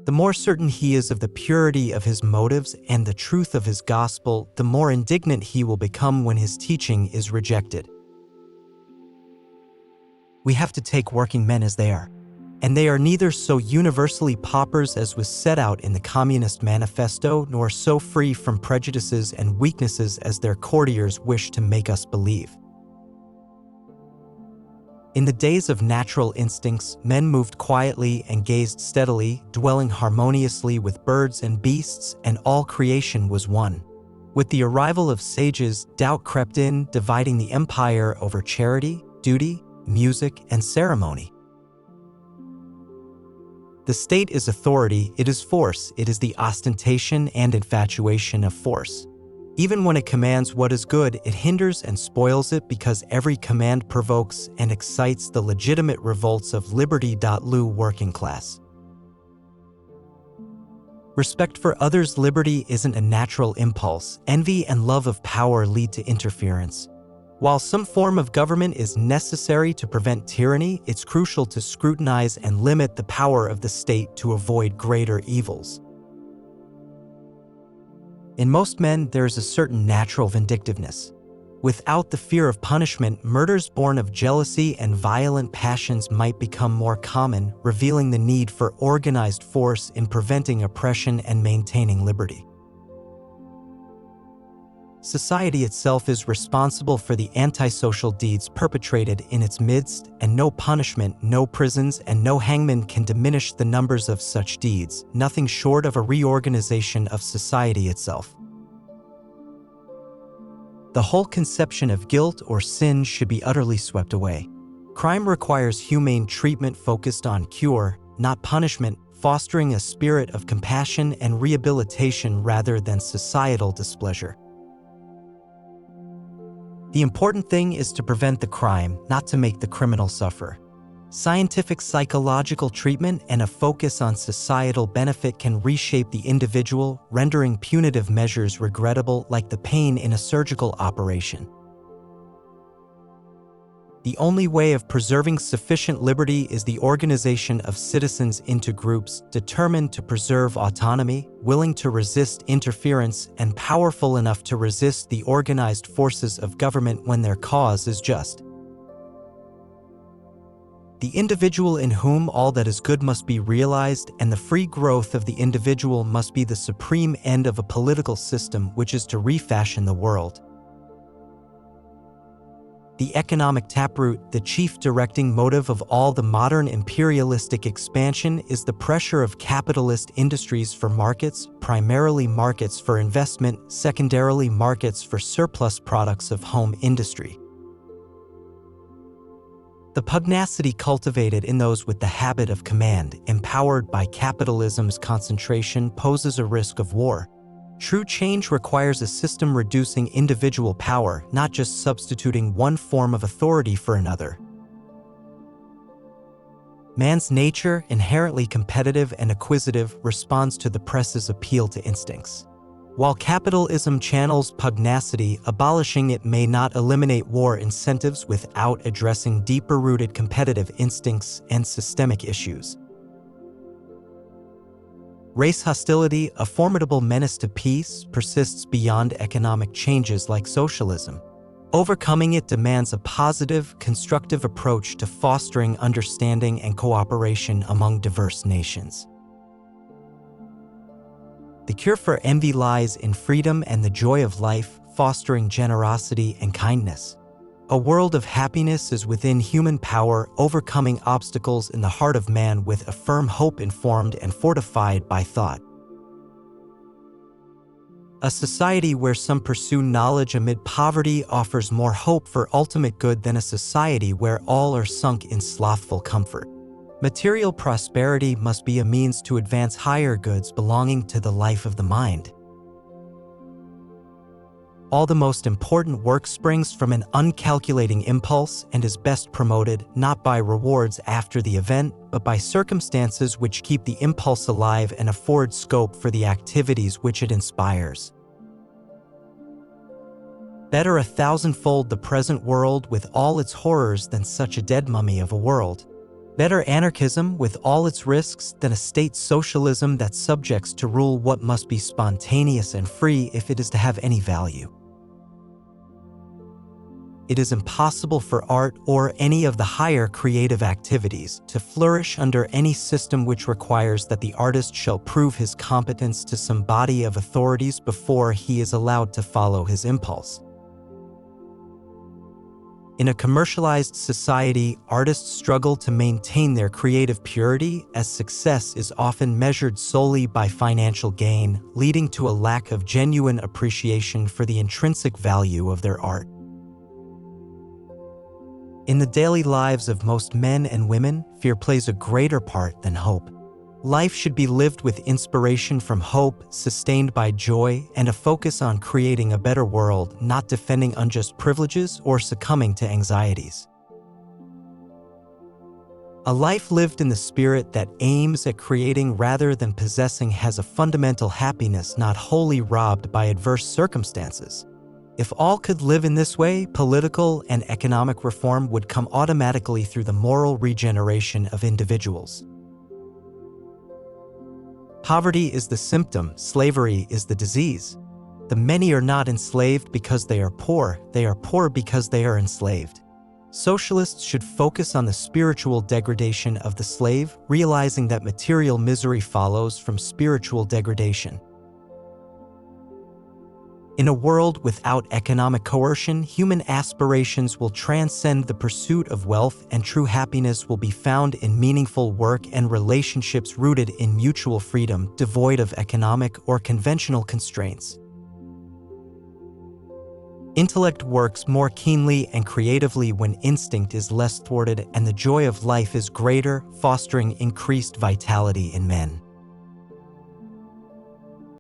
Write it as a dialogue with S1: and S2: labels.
S1: The more certain he is of the purity of his motives and the truth of his gospel, the more indignant he will become when his teaching is rejected. We have to take working men as they are, and they are neither so universally paupers as was set out in the Communist Manifesto, nor so free from prejudices and weaknesses as their courtiers wish to make us believe. In the days of natural instincts, men moved quietly and gazed steadily, dwelling harmoniously with birds and beasts, and all creation was one. With the arrival of sages, doubt crept in, dividing the empire over charity, duty, music, and ceremony. The state is authority, it is force, it is the ostentation and infatuation of force. Even when it commands what is good, it hinders and spoils it because every command provokes and excites the legitimate revolts of liberty.lu working class. Respect for others' liberty isn't a natural impulse. Envy and love of power lead to interference. While some form of government is necessary to prevent tyranny, it's crucial to scrutinize and limit the power of the state to avoid greater evils. In most men, there is a certain natural vindictiveness. Without the fear of punishment, murders born of jealousy and violent passions might become more common, revealing the need for organized force in preventing oppression and maintaining liberty. Society itself is responsible for the antisocial deeds perpetrated in its midst, and no punishment, no prisons, and no hangman can diminish the numbers of such deeds, nothing short of a reorganization of society itself. The whole conception of guilt or sin should be utterly swept away. Crime requires humane treatment focused on cure, not punishment, fostering a spirit of compassion and rehabilitation rather than societal displeasure. The important thing is to prevent the crime, not to make the criminal suffer. Scientific psychological treatment and a focus on societal benefit can reshape the individual, rendering punitive measures regrettable like the pain in a surgical operation. The only way of preserving sufficient liberty is the organization of citizens into groups determined to preserve autonomy, willing to resist interference, and powerful enough to resist the organized forces of government when their cause is just. The individual in whom all that is good must be realized, and the free growth of the individual must be the supreme end of a political system which is to refashion the world. The economic taproot, the chief directing motive of all the modern imperialistic expansion, is the pressure of capitalist industries for markets, primarily markets for investment, secondarily markets for surplus products of home industry. The pugnacity cultivated in those with the habit of command, empowered by capitalism's concentration, poses a risk of war. True change requires a system reducing individual power, not just substituting one form of authority for another. Man's nature, inherently competitive and acquisitive, responds to the press's appeal to instincts. While capitalism channels pugnacity, abolishing it may not eliminate war incentives without addressing deeper-rooted competitive instincts and systemic issues. Race hostility, a formidable menace to peace, persists beyond economic changes like socialism. Overcoming it demands a positive, constructive approach to fostering understanding and cooperation among diverse nations. The cure for envy lies in freedom and the joy of life, fostering generosity and kindness. A world of happiness is within human power, overcoming obstacles in the heart of man with a firm hope informed and fortified by thought. A society where some pursue knowledge amid poverty offers more hope for ultimate good than a society where all are sunk in slothful comfort. Material prosperity must be a means to advance higher goods belonging to the life of the mind. All the most important work springs from an uncalculating impulse and is best promoted not by rewards after the event, but by circumstances which keep the impulse alive and afford scope for the activities which it inspires. Better 1,000-fold the present world with all its horrors than such a dead mummy of a world. Better anarchism with all its risks than a state socialism that subjects to rule what must be spontaneous and free if it is to have any value. It is impossible for art or any of the higher creative activities to flourish under any system which requires that the artist shall prove his competence to some body of authorities before he is allowed to follow his impulse. In a commercialized society, artists struggle to maintain their creative purity, as success is often measured solely by financial gain, leading to a lack of genuine appreciation for the intrinsic value of their art. In the daily lives of most men and women, fear plays a greater part than hope. Life should be lived with inspiration from hope, sustained by joy, and a focus on creating a better world, not defending unjust privileges or succumbing to anxieties. A life lived in the spirit that aims at creating rather than possessing has a fundamental happiness not wholly robbed by adverse circumstances. If all could live in this way, political and economic reform would come automatically through the moral regeneration of individuals. Poverty is the symptom, slavery is the disease. The many are not enslaved because they are poor because they are enslaved. Socialists should focus on the spiritual degradation of the slave, realizing that material misery follows from spiritual degradation. In a world without economic coercion, human aspirations will transcend the pursuit of wealth, and true happiness will be found in meaningful work and relationships rooted in mutual freedom, devoid of economic or conventional constraints. Intellect works more keenly and creatively when instinct is less thwarted and the joy of life is greater, fostering increased vitality in men.